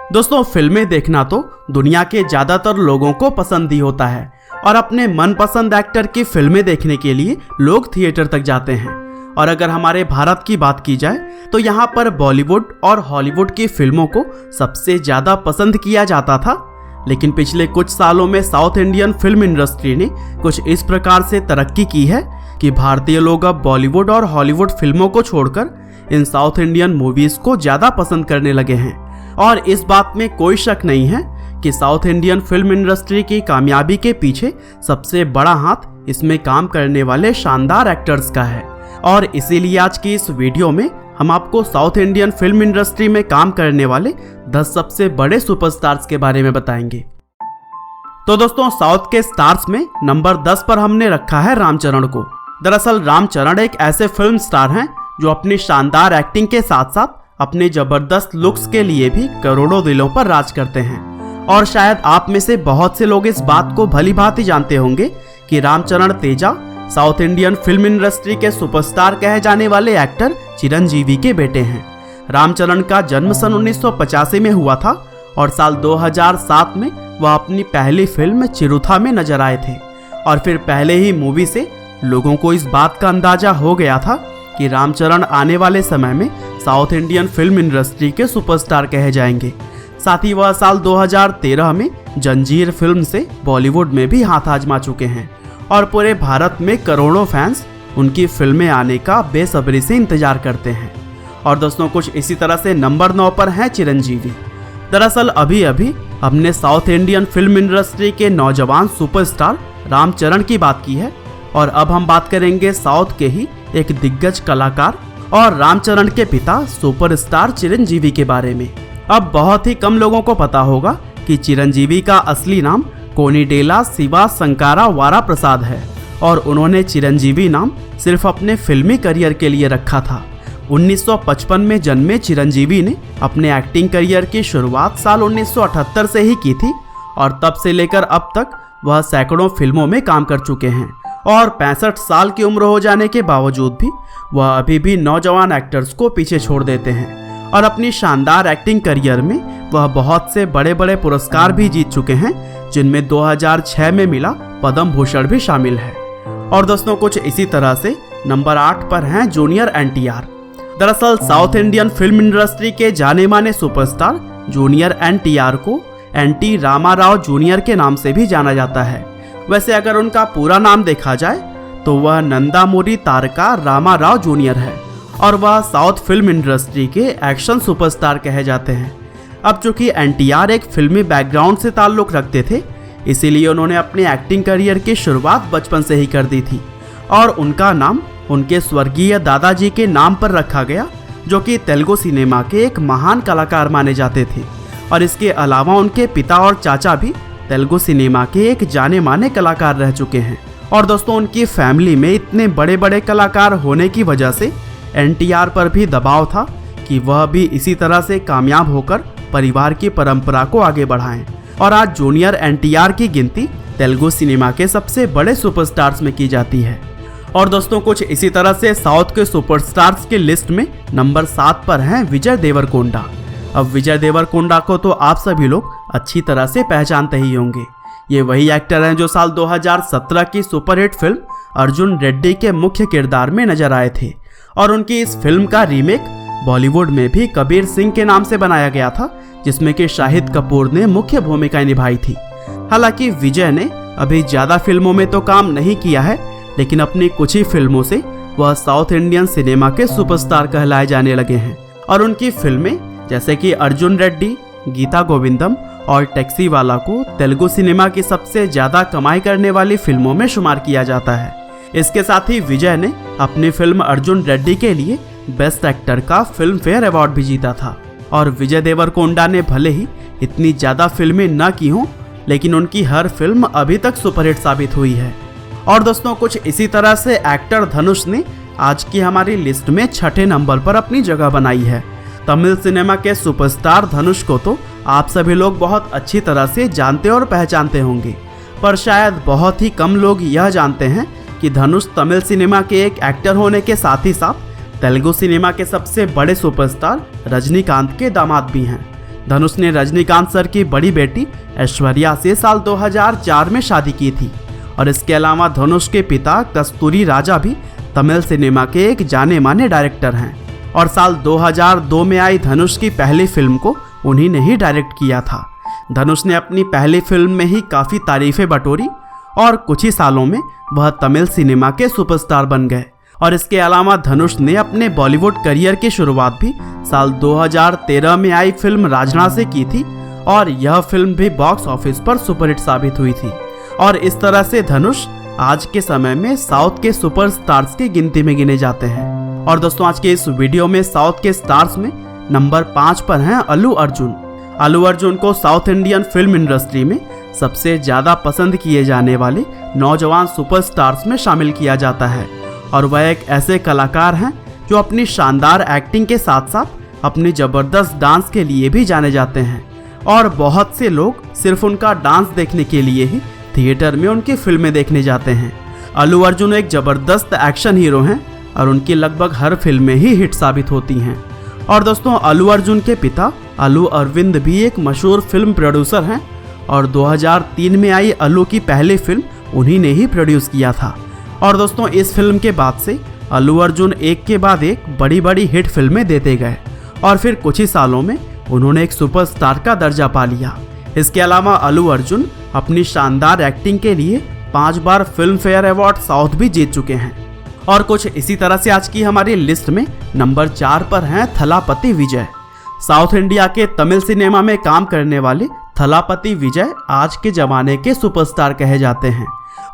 दोस्तों, फिल्में देखना तो दुनिया के ज़्यादातर लोगों को पसंद ही होता है और अपने मनपसंद एक्टर की फिल्में देखने के लिए लोग थिएटर तक जाते हैं। और अगर हमारे भारत की बात की जाए तो यहाँ पर बॉलीवुड और हॉलीवुड की फिल्मों को सबसे ज़्यादा पसंद किया जाता था। लेकिन पिछले कुछ सालों में साउथ इंडियन फिल्म इंडस्ट्री ने कुछ इस प्रकार से तरक्की की है कि भारतीय लोग अब बॉलीवुड और हॉलीवुड फिल्मों को छोड़कर इन साउथ इंडियन मूवीज़ को ज़्यादा पसंद करने लगे हैं। और इस बात में कोई शक नहीं है कि साउथ इंडियन फिल्म इंडस्ट्री की कामयाबी के पीछे सबसे बड़ा हाथ इसमें काम करने वाले शानदार एक्टर्स का है। और इसीलिए आज की इस वीडियो में हम आपको साउथ इंडियन फिल्म इंडस्ट्री में काम करने वाले 10 सबसे बड़े सुपरस्टार्स के बारे में बताएंगे। तो दोस्तों, साउथ के स्टार्स में नंबर 10 पर हमने रखा है रामचरण को। दरअसल रामचरण एक ऐसे फिल्म स्टार हैं जो अपनी शानदार एक्टिंग के साथ साथ अपने जबरदस्त लुक्स के लिए भी करोड़ों दिलों पर राज करते हैं। और शायद आप में से बहुत से लोग इस बात को भली भांति जानते होंगे कि Ram Charan Teja South Indian film industry के सुपरस्टार कहे जाने वाले एक्टर चिरंजीवी के बेटे हैं। रामचरण का जन्म सन 1985 में हुआ था और साल 2007 में वह अपनी पहली फिल्म चिरुथा में नजर आए थे। और फिर पहले ही मूवी से लोगों को इस बात का अंदाजा हो गया था कि रामचरण आने वाले समय में साउथ इंडियन फिल्म इंडस्ट्री के सुपरस्टार कहे जाएंगे। साथ ही वह साल 2013 में जंजीर फिल्म से बॉलीवुड में भी हाथ आजमा चुके हैं और पूरे भारत में करोड़ों फैंस उनकी फिल्में आने का बेसब्री से इंतजार करते हैं। और दोस्तों, कुछ इसी तरह से नंबर 9 पर हैं चिरंजीवी। दरअसल अभी अभी हमने साउथ इंडियन फिल्म इंडस्ट्री के नौजवान सुपरस्टार रामचरण की बात की है और अब हम बात करेंगे साउथ के ही एक दिग्गज कलाकार और रामचरण के पिता सुपरस्टार चिरंजीवी के बारे में। अब बहुत ही कम लोगों को पता होगा कि चिरंजीवी का असली नाम कोनिडेला शिवा संकारा वारा प्रसाद है और उन्होंने चिरंजीवी नाम सिर्फ अपने फिल्मी करियर के लिए रखा था। 1955 में जन्मे चिरंजीवी ने अपने एक्टिंग करियर की शुरुआत साल 1978 से ही की थी और तब से लेकर अब तक वह सैकड़ों फिल्मों में काम कर चुके हैं। और 65 साल की उम्र हो जाने के बावजूद भी वह अभी भी नौजवान एक्टर्स को पीछे छोड़ देते हैं और अपनी शानदार एक्टिंग करियर में वह बहुत से बड़े बड़े पुरस्कार भी जीत चुके हैं, जिनमें 2006 में मिला पद्म भूषण भी शामिल है। और दोस्तों, कुछ इसी तरह से नंबर 8 पर हैं जूनियर NTR। दरअसल साउथ इंडियन फिल्म इंडस्ट्री के जाने माने सुपरस्टार जूनियर NTR को NT रामाराव जूनियर के नाम से भी जाना जाता है। वैसे अगर उनका पूरा नाम देखा जाए तो वह नंदामुरी तारका रामाराव जूनियर है और वह साउथ फिल्म इंडस्ट्री के एक्शन सुपरस्टार कहे जाते हैं। अब चूंकि NTR एक फिल्मी बैकग्राउंड से ताल्लुक़ रखते थे, इसीलिए उन्होंने अपने एक्टिंग करियर की शुरुआत बचपन से ही कर दी थी और उनका नाम उनके स्वर्गीय दादाजी के नाम पर रखा गया, जो कि तेलुगु सिनेमा के एक महान कलाकार माने जाते थे। और इसके अलावा उनके पिता और चाचा भी तेलुगु सिनेमा के एक जाने माने कलाकार रह चुके हैं। और दोस्तों, उनकी फैमिली में इतने बड़े बड़े कलाकार होने की वजह से NTR पर भी दबाव था कि वह भी इसी तरह से कामयाब होकर परिवार की परंपरा को आगे बढ़ाएं। और आज जूनियर NTR की गिनती तेलुगु सिनेमा के सबसे बड़े सुपरस्टार्स में की जाती है। और दोस्तों, कुछ इसी तरह से साउथ के सुपरस्टार्स के लिस्ट में नंबर 7 पर हैं विजय देवरकोंडा। अब विजय देवरकोंडा को तो आप सभी लोग अच्छी तरह से पहचानते ही होंगे। ये वही एक्टर हैं जो साल 2017 की सुपरहिट फिल्म अर्जुन रेड्डी के मुख्य किरदार में नजर आए थे और उनकी इस फिल्म का रीमेक बॉलीवुड में भी कबीर सिंह के नाम से बनाया गया था, जिसमें कि शाहिद कपूर ने मुख्य भूमिका निभाई थी। हालांकि विजय ने अभी ज़्यादा फिल्मों में तो काम नहीं किया है, लेकिन अपनी कुछ ही फिल्मों से वह साउथ इंडियन सिनेमा के सुपरस्टार कहलाए जाने लगे हैं। और उनकी फिल्में जैसे कि अर्जुन रेड्डी, गीता गोविंदम और टैक्सी वाला को तेलुगु सिनेमा की सबसे ज़्यादा कमाई करने वाली फिल्मों में शुमार किया जाता है। इसके साथ ही विजय ने अपनी फिल्म अर्जुन रेड्डी के लिए बेस्ट एक्टर का फिल्म फेयर अवार्ड भी जीता था। और विजय देवरकोंडा ने भले ही इतनी ज़्यादा फिल्में न की हों, लेकिन उनकी हर फिल्म अभी तक सुपरहिट साबित हुई है। और दोस्तों, कुछ इसी तरह से एक्टर धनुष ने आज की हमारी लिस्ट में 6ठे नंबर पर अपनी जगह बनाई है। तमिल सिनेमा के सुपरस्टार धनुष को तो आप सभी लोग बहुत अच्छी तरह से जानते और पहचानते होंगे, पर शायद बहुत ही कम लोग यह जानते हैं कि धनुष तमिल सिनेमा के एक एक्टर होने के साथ ही साथ तेलुगु सिनेमा के सबसे बड़े सुपरस्टार रजनीकांत के दामाद भी हैं। धनुष ने रजनीकांत सर की बड़ी बेटी ऐश्वर्या से साल 2004 में शादी की थी और इसके अलावा धनुष के पिता कस्तूरी राजा भी तमिल सिनेमा के एक जाने माने डायरेक्टर हैं और साल 2002 में आई धनुष की पहली फिल्म को उन्हीं ने ही डायरेक्ट किया था। धनुष ने अपनी पहली फिल्म में ही काफ़ी तारीफें बटोरी और कुछ ही सालों में वह तमिल सिनेमा के सुपरस्टार बन गए और इसके अलावा धनुष ने अपने बॉलीवुड करियर की शुरुआत भी साल 2013 में आई फिल्म राजना से की थी और यह फिल्म भी बॉक्स ऑफिस पर सुपरहिट साबित हुई थी और इस तरह से धनुष आज के समय में साउथ के सुपरस्टार्स की गिनती में गिने जाते हैं। और दोस्तों आज के इस वीडियो में साउथ के स्टार्स में नंबर 5 पर हैं अल्लू अर्जुन। अल्लू अर्जुन को साउथ इंडियन फिल्म इंडस्ट्री में सबसे ज़्यादा पसंद किए जाने वाले नौजवान सुपरस्टार्स में शामिल किया जाता है और वह एक ऐसे कलाकार हैं जो अपनी शानदार एक्टिंग के साथ साथ अपनी ज़बरदस्त डांस के लिए भी जाने जाते हैं और बहुत से लोग सिर्फ उनका डांस देखने के लिए ही थिएटर में उनकी फिल्में देखने जाते हैं। अल्लू अर्जुन एक ज़बरदस्त एक्शन हीरो हैं और उनकी लगभग हर फिल्में ही हिट साबित होती हैं। और दोस्तों अल्लू अर्जुन के पिता अल्लू अरविंद भी एक मशहूर फिल्म प्रोड्यूसर हैं और 2003 में आई अल्लू की पहली फिल्म उन्हीं ने ही प्रोड्यूस किया था। और दोस्तों इस फिल्म के बाद से अल्लू अर्जुन एक के बाद एक बड़ी बड़ी हिट फिल्में देते गए और फिर कुछ ही सालों में उन्होंने एक सुपरस्टार का दर्जा पा लिया। इसके अलावा अल्लू अर्जुन अपनी शानदार एक्टिंग के लिए 5 बार फिल्म फेयर अवार्ड साउथ भी जीत चुके हैं। और कुछ इसी तरह से आज की हमारी लिस्ट में नंबर 4 पर हैं थलापति विजय। साउथ इंडिया के तमिल सिनेमा में काम करने वाले थलापति विजय आज के ज़माने के सुपरस्टार कहे जाते हैं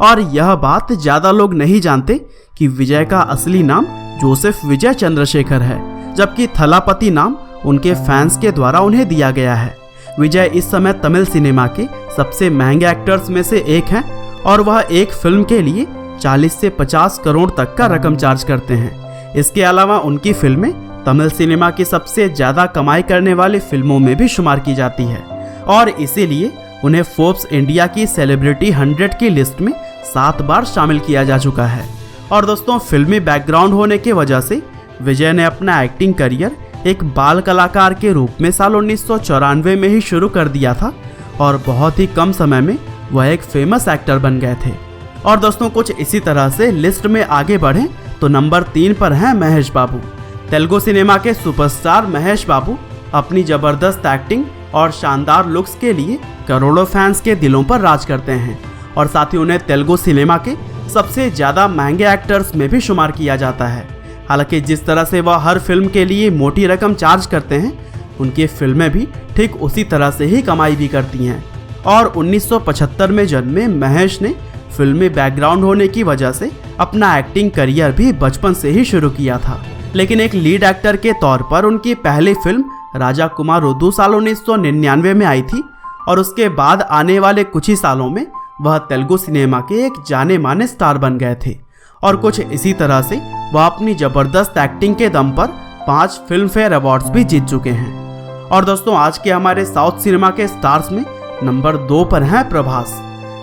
और यह बात ज़्यादा लोग नहीं जानते कि विजय का असली नाम जोसेफ विजय चंद्रशेखर है, जबकि थलापति नाम उनके फैंस के द्वारा उन्हें दिया गया है। विजय इस समय तमिल सिनेमा के सबसे महंगे एक्टर्स में से एक हैं और वह एक फिल्म के लिए 40 से 50 करोड़ तक का रकम चार्ज करते हैं। इसके अलावा उनकी फिल्में तमिल सिनेमा की सबसे ज़्यादा कमाई करने वाली फिल्मों में भी शुमार की जाती है और इसीलिए उन्हें फोर्ब्स इंडिया की सेलिब्रिटी 100 की लिस्ट में 7 बार शामिल किया जा चुका है। और दोस्तों फिल्मी बैकग्राउंड होने की वजह से विजय ने अपना एक्टिंग करियर एक बाल कलाकार के रूप में साल 1994 में ही शुरू कर दिया था और बहुत ही कम समय में वह एक फेमस एक्टर बन गए थे। और दोस्तों कुछ इसी तरह से लिस्ट में आगे बढ़ें तो नंबर 3 पर हैं महेश बाबू। तेलुगु सिनेमा के सुपरस्टार महेश बाबू अपनी ज़बरदस्त एक्टिंग और शानदार लुक्स के लिए करोड़ों फैंस के दिलों पर राज करते हैं और साथ ही उन्हें तेलुगु सिनेमा के सबसे ज़्यादा महंगे एक्टर्स में भी शुमार किया जाता है। हालांकि जिस तरह से वह हर फिल्म के लिए मोटी रकम चार्ज करते हैं, उनकी फिल्में भी ठीक उसी तरह से ही कमाई भी करती हैं। और 1975 में जन्मे महेश ने फिल्मी बैकग्राउंड होने की वजह से अपना एक्टिंग करियर भी बचपन से ही शुरू किया था, लेकिन एक लीड एक्टर के तौर पर उनकी पहली फिल्म राजा कुमार उदू साल 1999 में आई थी और उसके बाद आने वाले कुछ ही सालों में वह तेलुगु सिनेमा के एक जाने माने स्टार बन गए थे और कुछ इसी तरह से वह अपनी ज़बरदस्त एक्टिंग के दम पर 5 फिल्म फेयर अवार्ड्स भी जीत चुके हैं। और दोस्तों आज के हमारे साउथ सिनेमा के स्टार्स में नंबर 2 पर हैं प्रभास।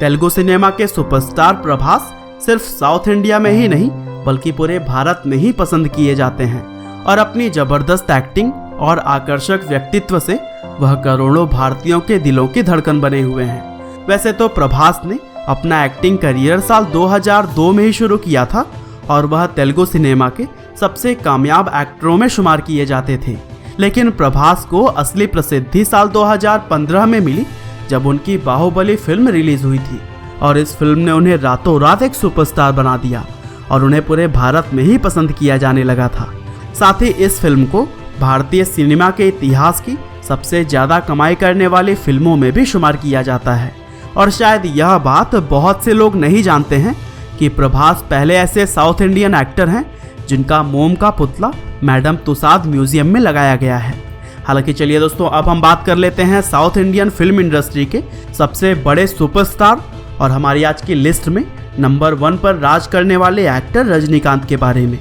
तेलुगु सिनेमा के सुपरस्टार प्रभास सिर्फ साउथ इंडिया में ही नहीं बल्कि पूरे भारत में ही पसंद किए जाते हैं और अपनी ज़बरदस्त एक्टिंग और आकर्षक व्यक्तित्व से वह करोड़ों भारतीयों के दिलों की धड़कन बने हुए हैं। वैसे तो प्रभास ने अपना एक्टिंग करियर साल 2002 में ही शुरू किया था और वह तेलुगु सिनेमा के सबसे कामयाब एक्टरों में शुमार किए जाते थे, लेकिन प्रभास को असली प्रसिद्धि साल 2015 में मिली जब उनकी बाहुबली फिल्म रिलीज हुई थी और इस फिल्म ने उन्हें रातों रात एक सुपरस्टार बना दिया और उन्हें पूरे भारत में ही पसंद किया जाने लगा था। साथ ही इस फिल्म को भारतीय सिनेमा के इतिहास की सबसे ज़्यादा कमाई करने वाली फिल्मों में भी शुमार किया जाता है। और शायद यह बात बहुत से लोग नहीं जानते हैं कि प्रभास पहले ऐसे साउथ इंडियन एक्टर हैं जिनका मोम का पुतला मैडम तुसाद म्यूजियम में लगाया गया है। हालांकि चलिए दोस्तों अब हम बात कर लेते हैं साउथ इंडियन फिल्म इंडस्ट्री के सबसे बड़े सुपरस्टार और हमारी आज की लिस्ट में नंबर 1 पर राज करने वाले एक्टर रजनीकांत के बारे में।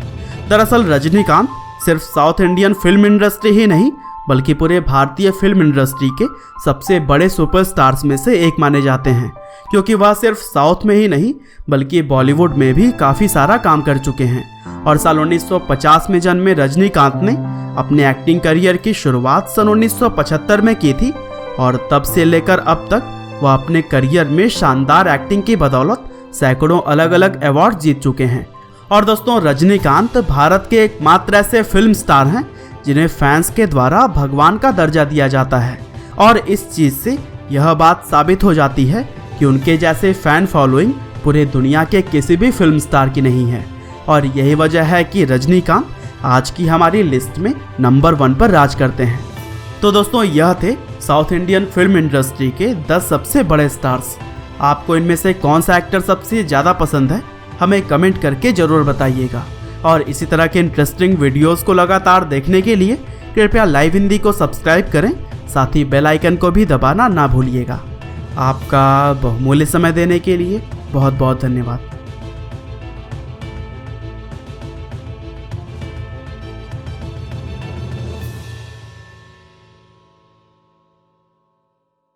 दरअसल रजनीकांत सिर्फ साउथ इंडियन फिल्म इंडस्ट्री ही नहीं बल्कि पूरे भारतीय फिल्म इंडस्ट्री के सबसे बड़े सुपरस्टार्स में से एक माने जाते हैं, क्योंकि वह सिर्फ साउथ में ही नहीं बल्कि बॉलीवुड में भी काफ़ी सारा काम कर चुके हैं। और साल 1950 में जन्मे रजनीकांत ने अपने एक्टिंग करियर की शुरुआत सन 1975 में की थी और तब से लेकर अब तक वह अपने करियर में शानदार एक्टिंग की बदौलत सैकड़ों अलग अलग अवार्ड जीत चुके हैं। और दोस्तों, रजनीकांत भारत के एकमात्र ऐसे फिल्म स्टार हैं जिन्हें फैंस के द्वारा भगवान का दर्जा दिया जाता है। और इस चीज़ से यह बात साबित हो जाती है कि उनके जैसे फैन फॉलोइंग पूरे दुनिया के किसी भी फिल्म स्टार की नहीं है। और यही वजह है कि रजनीकांत आज की हमारी लिस्ट में नंबर 1 पर राज करते हैं। तो दोस्तों, यह थे साउथ इंडियन फिल्म इंडस्ट्री के 10 सबसे बड़े स्टार्स। आपको इनमें से कौन सा एक्टर सबसे ज़्यादा पसंद है, हमें कमेंट करके ज़रूर बताइएगा। और इसी तरह के इंटरेस्टिंग वीडियोस को लगातार देखने के लिए कृपया लाइव हिंदी को सब्सक्राइब करें, साथ ही बेल आइकन को भी दबाना ना भूलिएगा। आपका बहुमूल्य समय देने के लिए बहुत बहुत धन्यवाद।